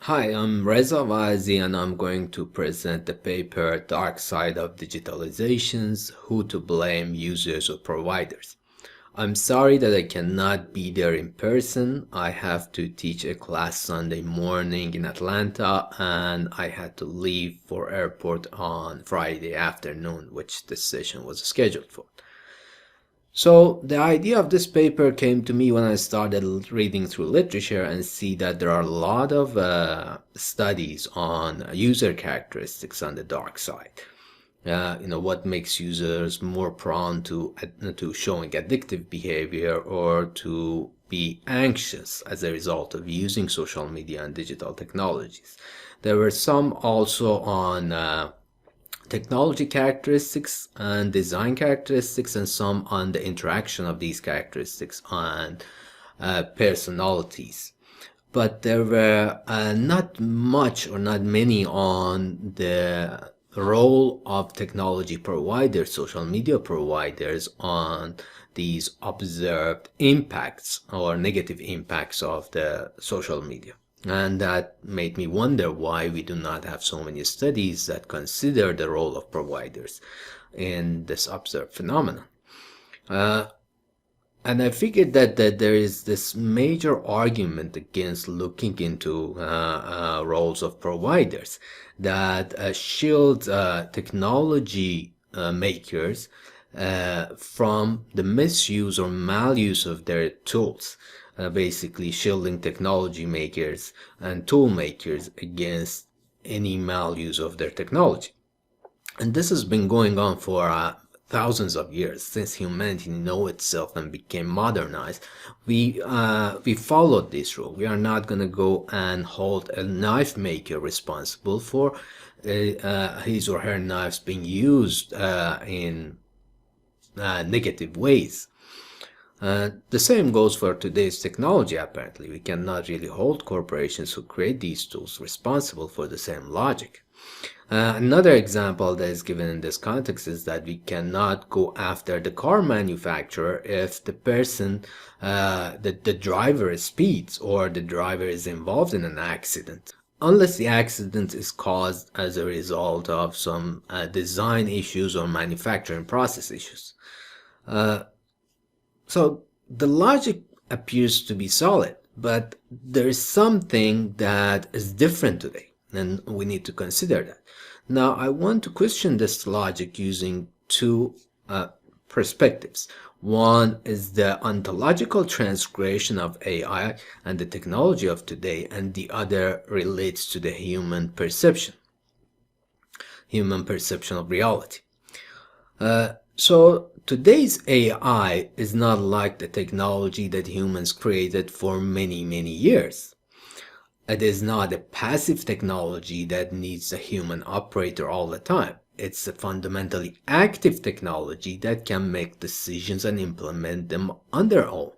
Hi, I'm Reza Vazi and I'm going to present the paper Dark Side of Digitalizations, Who to Blame, Users or Providers. I'm sorry that I cannot be there in person. I have to teach a class Sunday morning in Atlanta and I had to leave for airport on Friday afternoon, which this session was scheduled for. So the idea of this paper came to me when I started reading through literature and see that there are a lot of studies on user characteristics on the dark side. What makes users more prone to showing addictive behavior or to be anxious as a result of using social media and digital technologies. There were some also on technology characteristics and design characteristics, and some on the interaction of these characteristics on personalities. But there were not much or not many on the role of technology providers, social media providers, on these observed impacts or negative impacts of the social media. And that made me wonder why we do not have so many studies that consider the role of providers in this observed phenomenon. And I figured that there is this major argument against looking into roles of providers that shield technology makers from the misuse or maluse of their tools. Basically shielding technology makers and tool makers against any maluse of their technology. And this has been going on for thousands of years since humanity knew itself and became modernized. We followed this rule. We are not going to go and hold a knife maker responsible for his or her knives being used in negative ways. The same goes for today's technology, apparently. We cannot really hold corporations who create these tools responsible for the same logic. Another example that is given in this context is that we cannot go after the car manufacturer if the person, the driver speeds or the driver is involved in an accident, unless the accident is caused as a result of some design issues or manufacturing process issues. So the logic appears to be solid, but there is something that is different today, and we need to consider that. Now, I want to question this logic using two perspectives. One is the ontological transgression of AI and the technology of today, and the other relates to the human perception of reality. So today's AI is not like the technology that humans created for many, many years. It is not a passive technology that needs a human operator all the time. It's a fundamentally active technology that can make decisions and implement them on their own.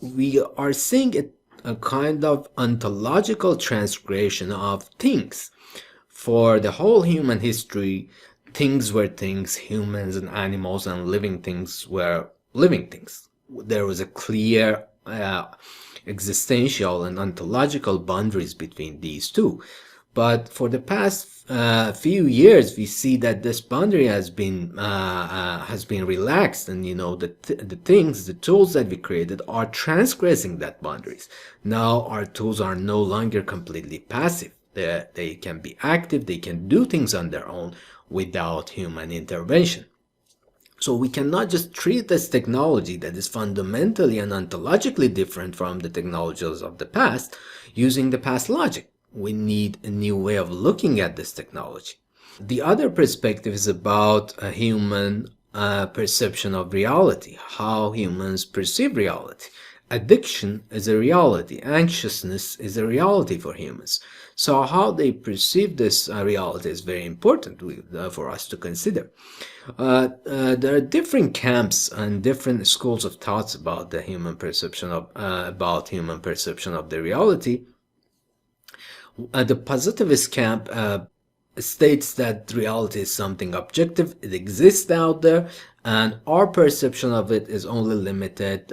We are seeing a kind of ontological transgression of things. For the whole human history, things were things, humans and animals and living things were living things. There was a clear existential and ontological boundaries between these two. But for the past few years, we see that this boundary has been relaxed, and the tools that we created are transgressing that boundaries. Now our tools are no longer completely passive. They can be active. They can do things on their own without human intervention. So we cannot just treat this technology that is fundamentally and ontologically different from the technologies of the past using the past logic. We need a new way of looking at this technology. The other perspective is about a human perception of reality, how humans perceive reality. Addiction is a reality. Anxiousness is a reality for humans. So how they perceive this reality is very important for us to consider. There are different camps and different schools of thoughts about the human perception of the reality. The positivist camp states that reality is something objective, it exists out there, and our perception of it is only limited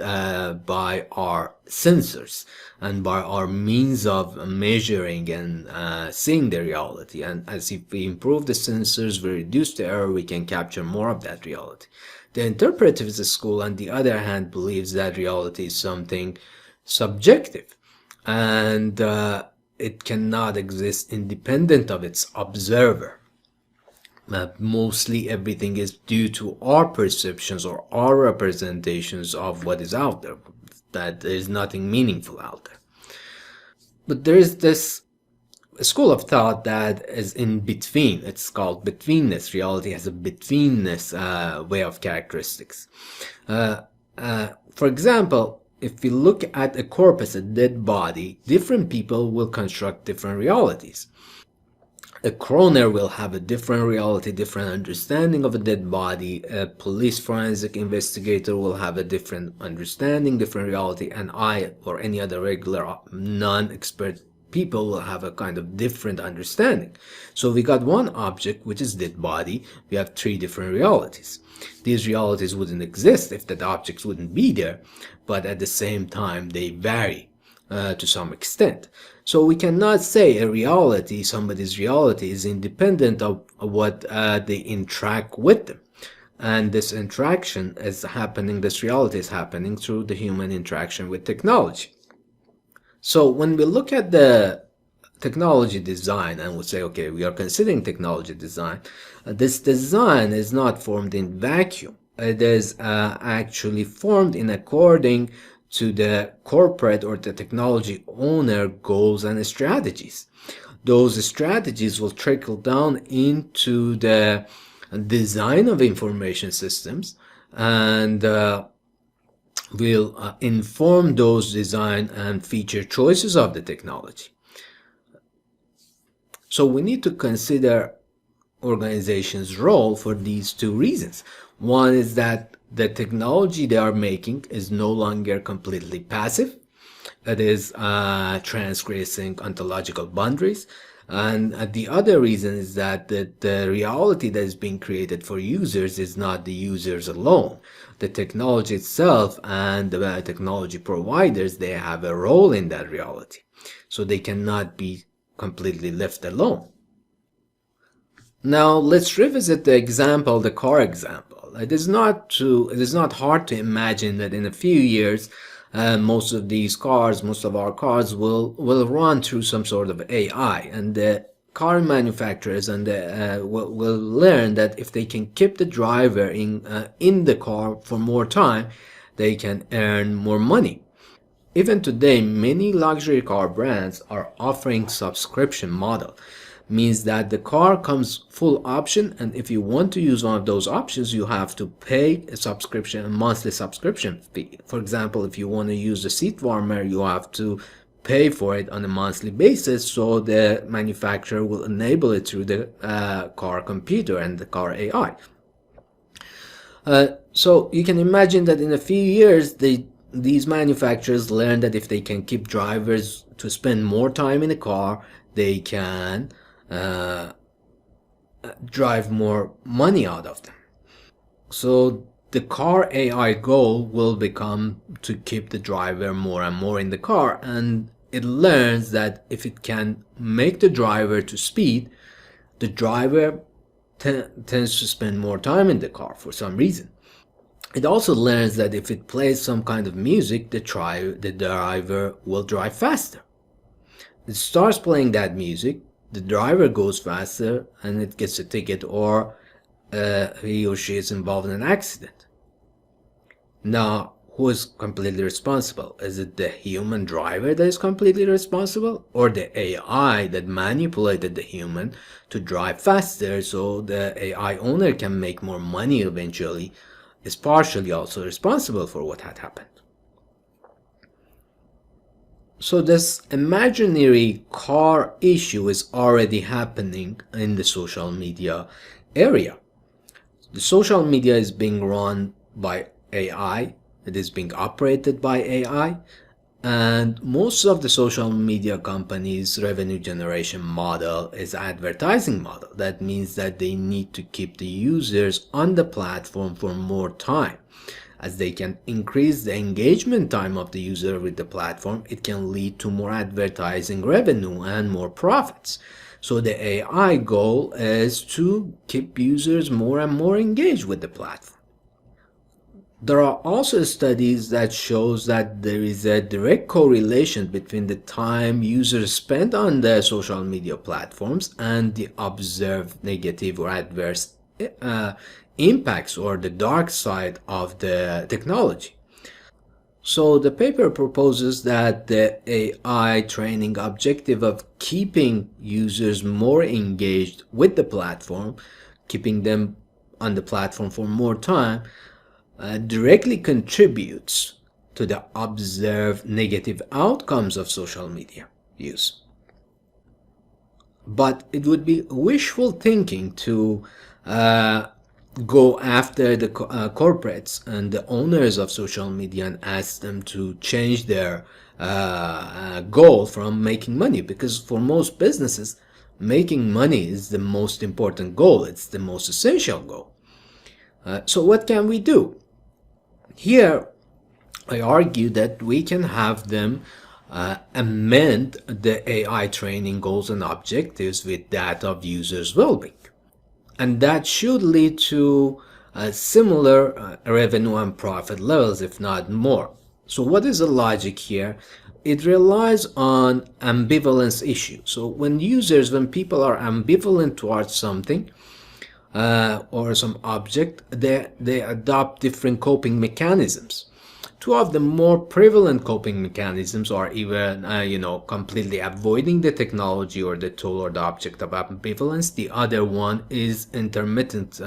by our sensors and by our means of measuring and seeing the reality. And as if we improve the sensors, we reduce the error, we can capture more of that reality. The interpretivist school, on the other hand, believes that reality is something subjective, and it cannot exist independent of its observer. Mostly everything is due to our perceptions or our representations of what is out there, that there is nothing meaningful out there. But there is this school of thought that is in between. It's called betweenness. Reality has a betweenness way of characteristics. For example, if we look at a corpus, a dead body, different people will construct different realities. A coroner will have a different reality, different understanding of a dead body. A police forensic investigator will have a different understanding, different reality, and I or any other regular non-expert people will have a kind of different understanding. So we got one object, which is dead body. We have three different realities. These realities wouldn't exist if that objects wouldn't be there, but at the same time they vary to some extent. So we cannot say a reality, somebody's reality, is independent of what they interact with them. And this interaction is happening, this reality is happening through the human interaction with technology. So when we look at the technology design and we say, okay, we are considering technology design, this design is not formed in vacuum. It is actually formed in according to the corporate or the technology owner goals and strategies. Those strategies will trickle down into the design of information systems and will inform those design and feature choices of the technology. So we need to consider organizations' role for these two reasons. One is that the technology they are making is no longer completely passive. It is transgressing ontological boundaries. And the other reason is that the reality that is being created for users is not the users alone. The technology itself and the technology providers, they have a role in that reality. So they cannot be completely left alone. Now let's revisit the example, the car example. It is not hard to imagine that in a few years, most of our cars will run through some sort of AI, and the car manufacturers and will learn that if they can keep the driver in the car for more time, they can earn more money. Even today, many luxury car brands are offering subscription model. Means that the car comes full option, and if you want to use one of those options, you have to pay a monthly subscription fee. For example, if you want to use the seat warmer, you have to pay for it on a monthly basis, so the manufacturer will enable it through the car computer and the car AI. So you can imagine that in a few years, these manufacturers learn that if they can keep drivers to spend more time in a car, they can drive more money out of them. So the car AI goal will become to keep the driver more and more in the car, and it learns that if it can make the driver to speed, the driver tends to spend more time in the car for some reason. It also learns that if it plays some kind of music, the driver will drive faster. It starts playing that music, the driver goes faster and it gets a ticket, or he or she is involved in an accident. Now, who is completely responsible? Is it the human driver that is completely responsible, or the AI that manipulated the human to drive faster so the AI owner can make more money eventually, is partially also responsible for what had happened? So this imaginary car issue is already happening in the social media area. The social media is being run by AI. It is being operated by AI. And most of the social media companies' revenue generation model is advertising model. That means that they need to keep the users on the platform for more time. As they can increase the engagement time of the user with the platform, it can lead to more advertising revenue and more profits. So the AI goal is to keep users more and more engaged with the platform. There are also studies that shows that there is a direct correlation between the time users spend on the social media platforms and the observed negative or adverse uh, impacts or the dark side of the technology. So the paper proposes that the AI training objective of keeping users more engaged with the platform, keeping them on the platform for more time, directly contributes to the observed negative outcomes of social media use. But it would be wishful thinking to go after the corporates and the owners of social media and ask them to change their goal from making money, because for most businesses, making money is the most important goal. It's the most essential goal. So what can we do? Here, I argue that we can have them amend the AI training goals and objectives with that of users' well-being. And that should lead to similar revenue and profit levels, if not more. So what is the logic here? It relies on ambivalence issue. So when people are ambivalent towards something, or some object, they adopt different coping mechanisms. Two of the more prevalent coping mechanisms are either, completely avoiding the technology or the tool or the object of ambivalence. The other one is intermittent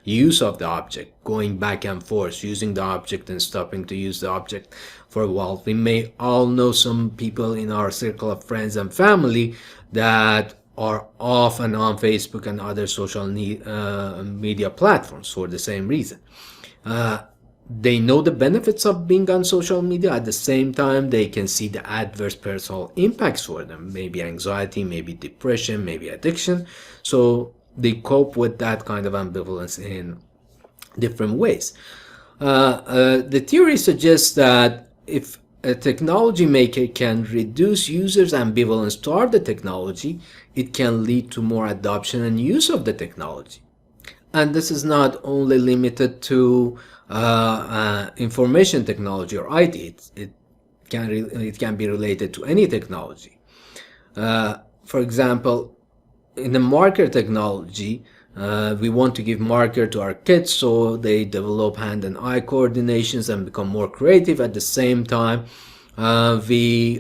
use of the object, going back and forth, using the object and stopping to use the object for a while. We may all know some people in our circle of friends and family that are off and on Facebook and other social media platforms for the same reason. They know the benefits of being on social media. At the same time, they can see the adverse personal impacts for them, maybe anxiety, maybe depression, maybe addiction. So they cope with that kind of ambivalence in different ways. The theory suggests that if a technology maker can reduce users' ambivalence toward the technology, it can lead to more adoption and use of the technology. And this is not only limited to information technology or IT. It can be related to any technology. For example, in the marker technology, we want to give marker to our kids so they develop hand and eye coordinations and become more creative. At the same time, we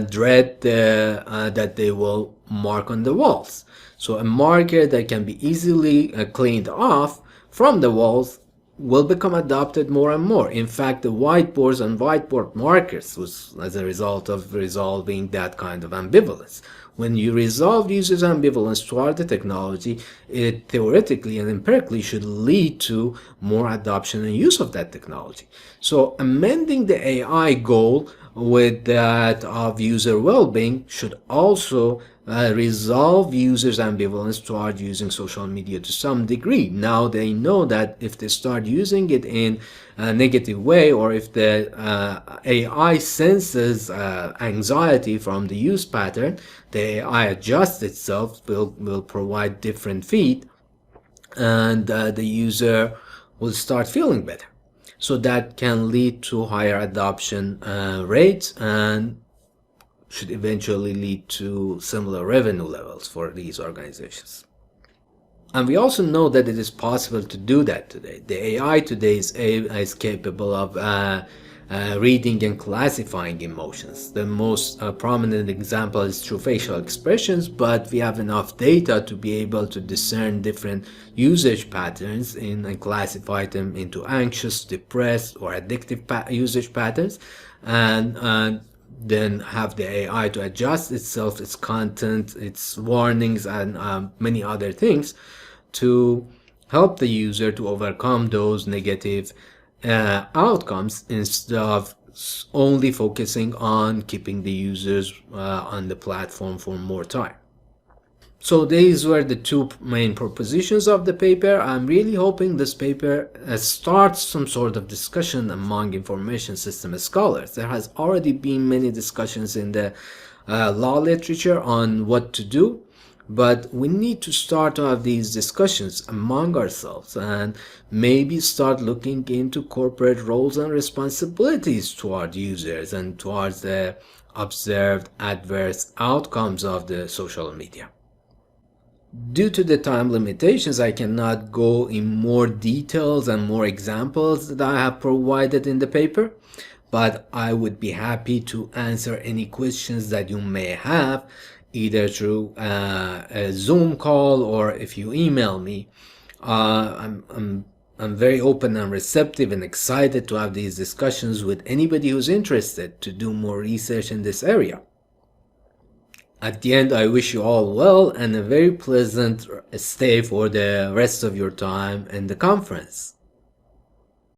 dread that they will mark on the walls. So a marker that can be easily cleaned off from the walls will become adopted more and more. In fact, the whiteboards and whiteboard markers was as a result of resolving that kind of ambivalence. When you resolve users' ambivalence toward the technology, it theoretically and empirically should lead to more adoption and use of that technology. So amending the AI goal with that of user well-being should also resolve users' ambivalence toward using social media to some degree. Now they know that if they start using it in a negative way, or if the AI senses anxiety from the use pattern, the AI adjusts itself, will provide different feed, and the user will start feeling better. So that can lead to higher adoption rates and should eventually lead to similar revenue levels for these organizations. And we also know that it is possible to do that today. The AI today is capable of reading and classifying emotions. The most prominent example is through facial expressions, but we have enough data to be able to discern different usage patterns and classify them into anxious, depressed, or addictive usage patterns, and then have the AI to adjust itself, its content, its warnings, and many other things to help the user to overcome those negative outcomes instead of only focusing on keeping the users on the platform for more time. So these were the two main propositions of the paper. I'm really hoping this paper starts some sort of discussion among information system scholars. There has already been many discussions in the law literature on what to do, but we need to start to have these discussions among ourselves and maybe start looking into corporate roles and responsibilities toward users and towards the observed adverse outcomes of the social media. Due to the time limitations, I cannot go in more details and more examples that I have provided in the paper, but I would be happy to answer any questions that you may have, either through a Zoom call or if you email me. I'm very open and receptive and excited to have these discussions with anybody who's interested to do more research in this area. At the end, I wish you all well and a very pleasant stay for the rest of your time in the conference.